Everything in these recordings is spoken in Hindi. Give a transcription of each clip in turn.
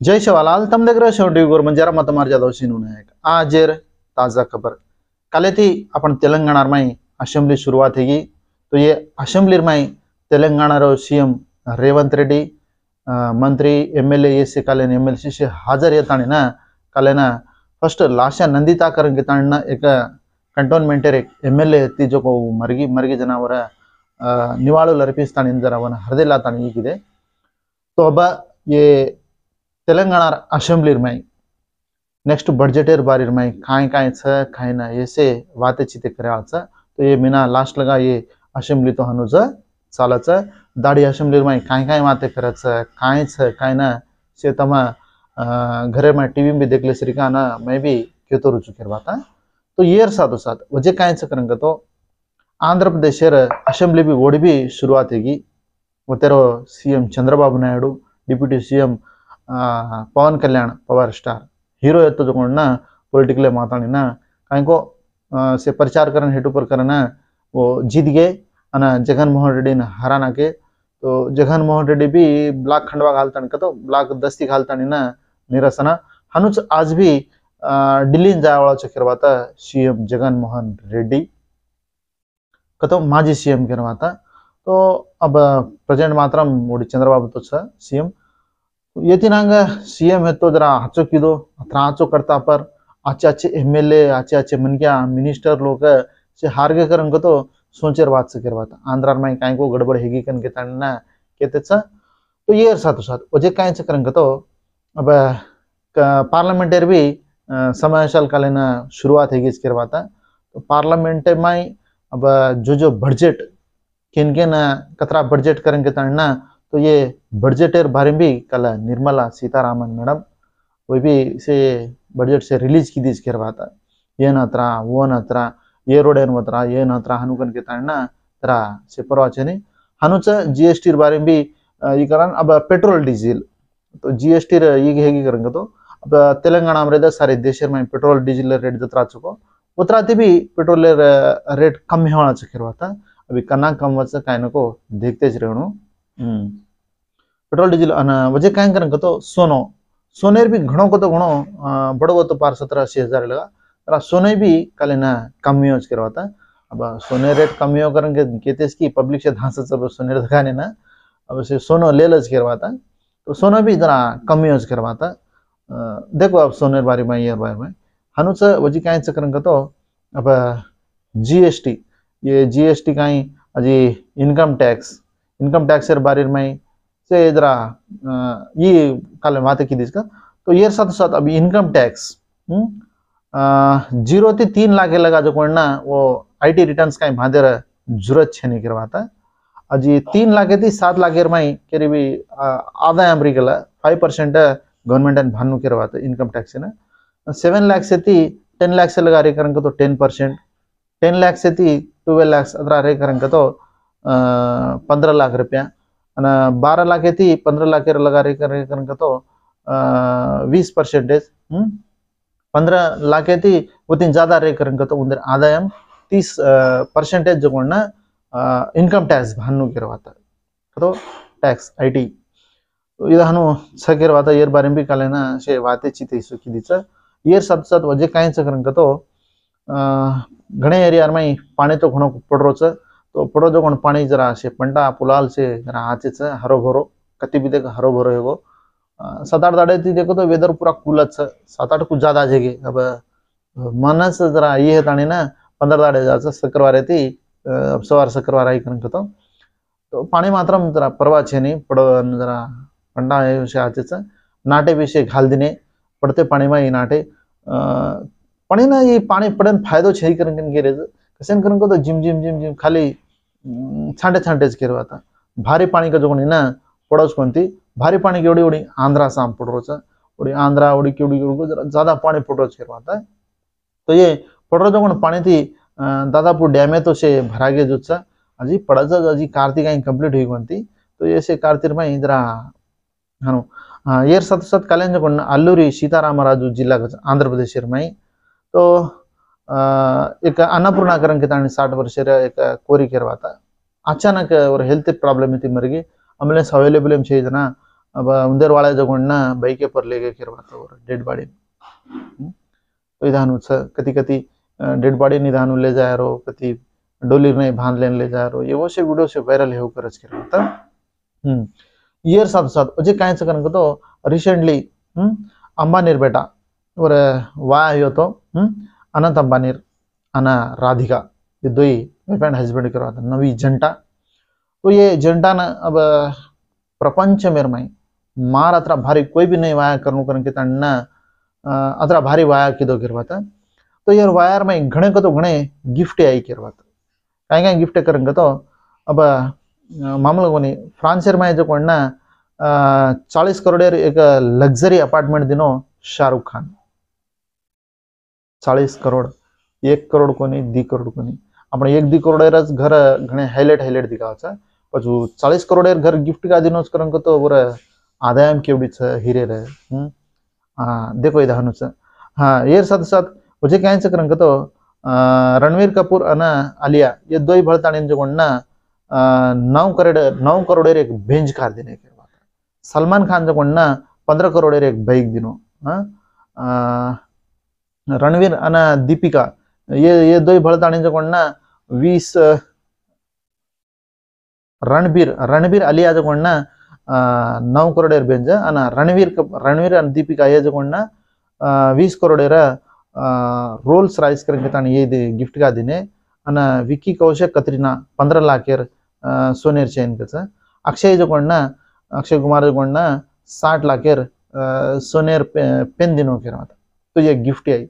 जय शिवालाल तम देख रहे हो टीवी मंजारा मतमार जादव सीनू नायक आजेर ताज़ा खबर कल थी अपन तेलंगाना में असेंबली शुरुआत हैगी। तो ये असेंबली में तेलंगाना रो सीएम रेवंत रेड्डी मंत्री एमएलए ये से काले एमएलसी से हाजर ये ताने ना काले ना फर्स्ट लाशा नंदिता करन के ताने ना एक कंटोनमेंट एक एमएलए थी जो को मरगी मरगी जनावर निवाळु लर्पिस्ताने जरा वन हरदेला ताने ये तो अब ये तेलंगाना असेंबली में नेक्स्ट बजटेर बारी में खाए खाए खाए ना ऐसे बातें चीते करे तो ये मीना लास्ट लगा ये असेंबली तो हनुज चालच दाड़ी असेंबली में खाए बातें करे खाए ना से तमा घरे में टीवी में देख ले सरिका ना मैं भी क्यों तो रुचु कर बात तो ये साथ साथ वजह काहे करेंगे तो आंध्र प्रदेश असेंबली भी वोड़ी भी शुरुआत हैगी। वो तेरो CM Chandrababu Naidu deputy CM Pawan Kalyan power star hero है तो जो ना पॉलिटिकल माताड़ी ना कहीं को से प्रचार करन हेटू पर करना वो जीत गए अना जगन मोहन रेड्डी ने हराना के तो जगन मोहन रेड्डी भी ब्लॉक खंडवा घालता तो ब्लॉक दस्ती घालता ना निरसना हनुच आज भी दिल्ली जावाला चक्रवाता सीएम जगन मोहन रेड्डी कतो माजी सीएम करवाता तो अब प्रेजेंट मात्र चंद्रबाबु तो सीएम ये तीनांग सीएम है तो जरा हाचो कीदो हाचो करता पर अच्छे अच्छे एमएलए अच्छे अच्छे मन क्या मिनिस्टर लोग से हार के करन को तो सोचेर बात से करवाता आंध्र में काई को गड़बड़ हैगी कन के ताना कहते तो ये साथ साथ वजह काई से करन को तो अब पार्लियामेंटेर भी समावेशल कालीन शुरुआत हैगी इस करवाता तो पार्लियामेंट में अब जो बजट किन किन कतरा बजट करें के ताना तो ये बजटेर बारे में भी कल निर्मला सीतारामन मैडम वो भी से बजट से रिलीज की दीज करवाता ये नत्रा वो नत्रा ये रोड एन वत्रा ये नत्रा हनुकन के ताना तरा से परवाचने हनुच जीएसटी बारे में भी ये करन अब पेट्रोल डीजल तो जीएसटी ये हेगी करेंगे तो अब तेलंगाना में सारे देश में पेट्रोल डीजल रेट जतरा चुको उतराते भी पेट्रोल रेट कम होना करवाता अभी कना कम वच्चा कायन को देखते रहणु पेट्रोल डीजल वजह क्या करेंगे तो सोनो सोनेर भी घणो को तो घणो बड़ो तो 17,80,000 लगा तर सोने भी कल ना कम यूज करवाता अब सोने रेट कम यूज करेंगे कहते की पब्लिक से धांस सोने दिखाने ना अब से सोनो ले लज करवाता तो सोना भी जरा कम यूज करवाता देखो अब सोने बारे में ये बारे में हनुच वजी क्या करेंगे तो अब जीएसटी ये जीएसटी कहीं अजी इनकम टैक्स बारे में से जरा ये कल बात की दिसका तो ये साथ साथ अभी इनकम टैक्स 0 से 3 लाख लगा जो कोई ना वो आईटी रिटर्न्स कहीं भादेर जरूरत छे नहीं करवाता अजी 3 लाख थी 7 लाख में करीब आदाय अमरीका 5% गवर्नमेंट भानु करवाता इनकम टैक्स ना 7 लाख से थी 10 लाख से लगा रहे करेंगे तो 10%, 10 लाख से थी 12 लाख अदरा रहे करेंगे तो 15 लाख रुपया 12 लाख थी 15 लाख लगा रहे करेंगे तो 20%, 15 लाख थी वो तीन ज्यादा रहे करेंगे तो उधर आदाय 30% जो कोणना इनकम टैक्स भानु करवाता तो टैक्स आईटी तो इधर हनु करवाता ये बारे में भी कल ना से बातें चीते सुखी दी ये साथ साथ वजह कहीं करेंगे तो घने एरिया में पानी तो घणो पड़ रो तो पड़ो जो पानी जरा से पंडा पुलाल से जरा आचे हरो भरो कति भी देखो हरो भरो है 7-8 दाड़े थी देखो तो वेदर पूरा कूल 7-8 कुछ ज्यादा जगह अब मनस जरा ये है तानी ना 15 दाड़े जा शुक्रवार थी अब सवार शुक्रवार आई करेंगे तो पानी मात्र जरा परवा छे नहीं पड़ो जरा पंडा से आचे नाटे भी से घाल दिने पड़ते पानी में ये नाटे पानी ना ये पानी पड़े फायदो छे करेंगे कसन करेंगे तो जिम जिम जिम जिम खाली छांटे छांटे करवाता भारी पानी का जो ना पड़ोस कौनती भारी पानी की उड़ी आंध्रा साम पड़ रो उड़ी आंध्रा उड़ी की उड़ी ज्यादा पानी पड़ रोज करवाता है तो ये पड़ रो जो पानी थी दादापुर डैमे तो से भरा गया जो अजी पड़ा अजी कार्तिक कंप्लीट हुई कौनती तो ये से कार्तिक में इधरा हाँ ये साथ साथ कल्याण जो अल्लूरी सीतारामराजु जिला आंध्र प्रदेश में तो एक अन्नपूर्णा करण के 60 वर्ष एक कोरी करवाता अचानक और हेल्थ प्रॉब्लम थी मरिगी एम्बुलेंस अवेलेबल चाहिए अब उंदेर वाले जगोंड ना बाइक पर लेके किरवाता और डेड बॉडी तो इधानु छ कति कति डेड बॉडी निधानु ले जा रो कति डोली नहीं बांध लेने ले जा रो ये वो से वीडियो से वायरल है करच किरवाता ईयर साथ साथ अजे काय करन तो रिसेंटली अंबानीर बेटा और वाह यो तो अनंत अंबानीर अना राधिका ये दो ही वाइफ एंड हस्बैंड करवाता नवी जंटा तो ये जंटा ना अब प्रपंच मेरे में मार अतरा भारी कोई भी नहीं वाया करनु करन के तन्ना अतरा भारी वाया किदो किरवाता तो यार वायर में घणे को तो घणे गिफ्ट आई किरवाता काय काय गिफ्ट करन तो अब मामूल कोनी फ्रांस में जो कोण ना 40 करोड़ एक लग्जरी अपार्टमेंट दिनो शाहरुख खान 40 करोड़ 1 करोड़ कोनी 2 करोड़ कोनी आपण 1-2 करोड़ घर घणे हाइलाइट दिखावचा पछू 40 करोड़ घर गिफ्ट का दिनोच करन को तो बर आदायम केवडी छ हिरे रे देखो इधानु छ हां येर साथ साथ मुझे काय छ करन को तो रणवीर कपूर अना आलिया ये दो ही भळताणी जो कोण ना 9 करोड़ एक बेंच कार देने के बाद सलमान खान जो कोण ना 15 करोड़ एक बाइक दिनो रणवीर अना दीपिका ये दो ही भळताणी जो कोण ना 20 रणबीर आलिया जो कोण ना 9 करोड़ बेंच अना रणवीर आणि दीपिका ये जो कोण ना 20 करोड़ रोल्स राइस करके ताणी ये गिफ्ट का दिने अना विकी कौशक कतरीना 15 लाख सोनेर चेन का अक्षय जो कोण ना अक्षय कुमार जो कोण ना 60 लाख सोनेर पेन दिनो के तो ये गिफ्ट आई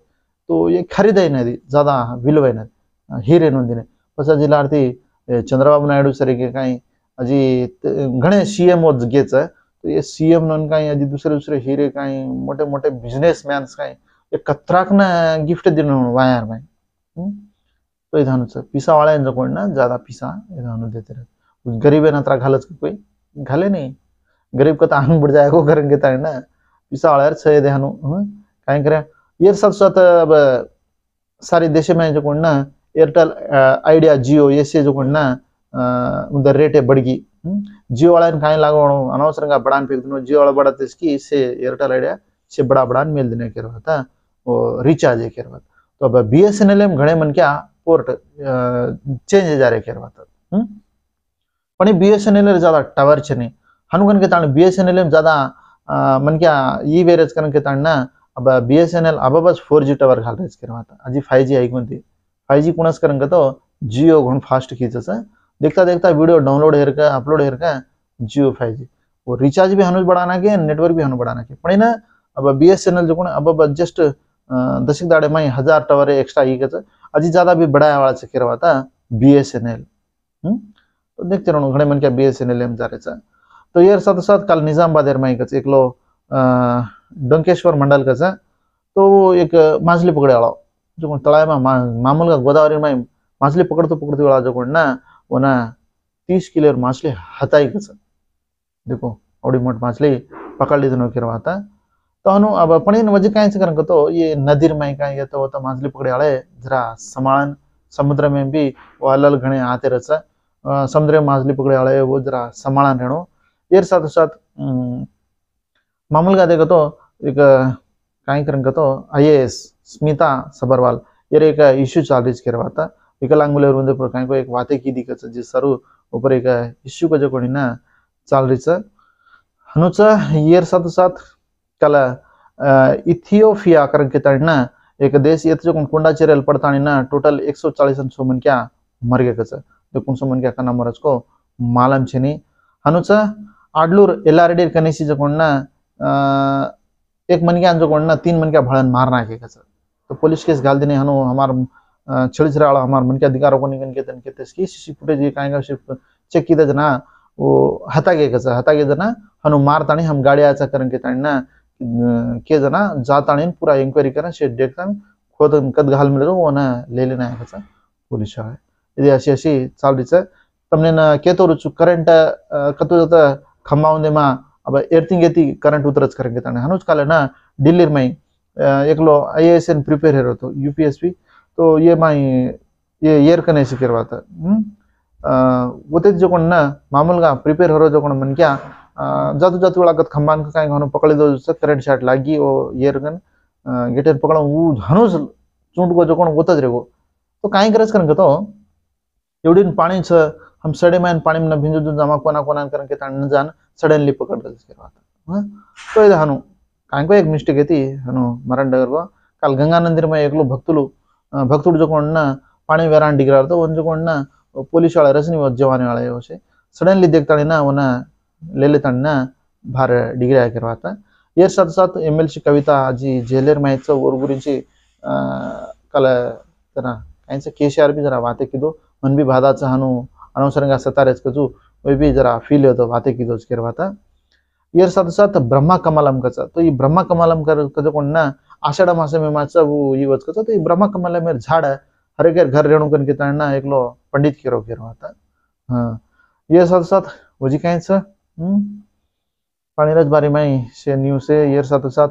तो ये खरीद ही नहीं ज्यादा विलव है ना हीरे नोंदिने पछ जिल्लार्थी चंद्रबाबू नायडू सर के कहीं अजी घणे सीएम गेच तो ये सीएम नोन कहीं अजी दूसरे हीरे कहीं मोटे मोटे बिजनेसमैन कहीं ये कतराक ना गिफ्ट दिनो वायर में तो इधानु छ पिसा वाला जो कोण ना ज्यादा पिसा इधानु देते रहे गरीब है ना तरा घालच कोई घाले नहीं गरीब का तांग बढ़ जाएगा करेंगे तांग ना पिसा वाला छ देहानु काय करे ये सब साथ अब सारे देश में जो कोण ना एयरटेल आइडिया जियो ये से जो कोण ना उधर रेट है बढ़ गई जियो वाला काय लागो अनवसरंगा बड़ान फेंक दिनो जियो वाला बड़ा इसकी इससे एयरटेल आइडिया से बड़ा मेल देने के रहता वो रिचार्ज है करवाता तो अब बीएसएनएल में घणे मन क्या पोर्ट चेंज जा रहे करवाता पण बीएसएनएल ज्यादा टावर छे नहीं हनुकन के ताण बीएसएनएल में ज्यादा मन क्या ई वेरेज करन के ताण ना अब बीएसएनएल अब बस 4G टावर घाल रेज करवाता अजी 5G आई कोणती 5G कुणास करन तो जियो घण फास्ट खींचस देखता देखता वीडियो डाउनलोड हेर का अपलोड हेर का जियो 5G वो रिचार्ज भी हनुज बढ़ाना के नेटवर्क भी हनु बढ़ाना के पण ना अब बीएसएनएल जो कोण अब जस्ट दशक दाड़े में 1000 टावर एक्स्ट्रा ही के अजी ज्यादा भी बढ़ाया वाला से करवाता बीएसएनएल तो देखते रहो घणे मन क्या बीएसएनएल में जा रहे तो यार साथ साथ कल निजामाबाद में एक लो डंकेश्वर मंडल का तो एक माछली पकड़े वाला जो तलाव में मामूल का गोदावरी में माछली पकड़ते वाला जो ना वो ना 30 किलो माछली हताई का देखो औड़ी मोट माछली पकड़ ली दोनों करवाता तो हनु अब पण वजह काय से करन तो ये नदीर में का ये तो माछली पकड़े वाले जरा समाळन समुद्र में भी वो अलल घणे आते रचा समुद्र में माछली पकड़े वाले वो जरा समाळन रहणो एर साथ साथ मामूल का देखो तो एक काय करन तो आईएएस स्मिता सबरवाल ये एक इश्यू चार्ज करवाता विकलांग मुले रुंदे पर काय को एक वाते की दिकच जे सरू ऊपर एक इश्यू को जो कोणी ना चाल रही हनुच यर साथ साथ कल इथियोपिया करके तड़ना एक देश ये जो कुंडा चेरल पड़तानी ना टोटल 140 सोमन क्या मर गए कच तो कुन सोमन क्या कना मरज को मालम छेनी हनुच आडलूर एलआरडी कनेसी जो कोणना एक मन क्या जो कोणना 3 मन क्या भळन मारना के कच तो पुलिस केस गाल देने हनु हमार छळिसरा वाला हमार मन क्या अधिकारों को निकन के तन के तसकी सीसी फुटेज कायगा सिर्फ चेक की जना वो हता के जना हनु मारतानी हम गाड़ी आचा करन के तानी ना के जना जातानी पूरा इंक्वायरी करन से देखता खुद कद घाल मिले वो ना ले लेना है कसा पुलिस वाले यदि अशी चाल रही है तमने ना केतो रुचु करंट कतो जता खंबाउंदे मा अब एर्थिंग येती करंट उतरच करन के तानी हनुज काले ना दिल्ली में एकलो आईएएसएन प्रिपेयर हेरो तो यूपीएससी तो ये माई ये एयर कने से करवाता वो ते जो कोण ना मामूल का प्रिपेयर हो जो कोण मन क्या जातु जातु लागत खंबान का काई घनो पकड़े दो करंट शॉट लागी ओ येरगन गेटर पकड़ा ऊ हनुस चूंट को जो कोण गोतच रे गो तो काई करस करन तो एवढीन पाणी छ हम सड़े में पानी में भिंजो जो जमा कोना कोना करन के तान जान सडनली पकड़ दस के बात हां तो ये हनु काई को एक मिस्टेक येती हनु मरण डगर को काल गंगा मंदिर में एकलो भक्तुड जो कोण ना पानी वेरान डिगरा तो उन जो कोण ना पुलिस वाला रसनी वो जवान वाले हो से सडनली देखता ना वना ले लेता ना भार डिग्री करवाता ये साथ साथ एमएलसी कविता जी जेलर माहिती और गुరించి कल तना काहींचे केसीआर भी जरा बातें की दो मन भी बाधा चाहनु अनवसరంగా सतारेच कजू वे भी जरा फील होतो बातें की दोच करवाता ये साथ साथ ब्रह्मा कमलम कचा तो ये ब्रह्मा कमलम कर कजो कोण ना आषाढ मास में माचा वो ये वच कचा तो ये ब्रह्मा कमलम में झाड़ हर एक घर रेणु कन के ताना एकलो पंडित केरो करवाता हां ये साथ साथ वजी काहींच पाणीराज बारी में से न्यूज से ये साथ साथ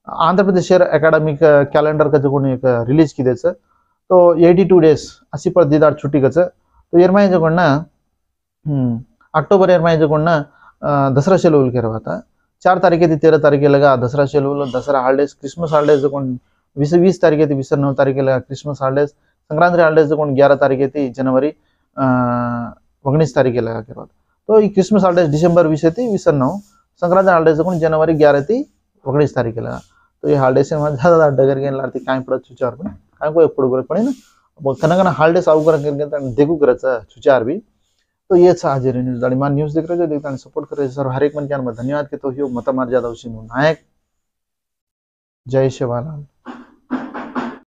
आंध्र प्रदेश एकेडमिक कैलेंडर का जो एक रिलीज की देच तो 82 डेज असी पर दीदार छुट्टी कच तो येर माई जो ना अक्टोबर येर माई जो ना दसरा शेलूल करवाता 4 तारीख थी 13 तारीख लगा दसरा शेलूल दसरा हॉलिडेज क्रिसमस हॉलिडेज जो 20 तारीख थी 9 तारीख लगा क्रिसमस हॉलिडेज संक्रांति हॉलिडेज जो 11 तारीख थी जनवरी 19 तारीख लगा करवाता तो क्रिसमस हॉलिडेज डिसेंबर 20 थी 9 संक्रांति हॉलिडेज जो जनवरी 11 थी 19 तारीख लगा तो ये हॉलिडेज से ज्यादा डगर के लाती काय पड़त छुचार पण काय को पड़ गरे पड़े ना कना हॉलिडेज आउ कर देखू करच छुचार भी तो ये आज न्यूज दाड़ी मान न्यूज देख रहे जो देखता सपोर्ट कर रहे सर हर एक मन के धन्यवाद के तो मत मार ज्यादा नायक जय शिवालाल।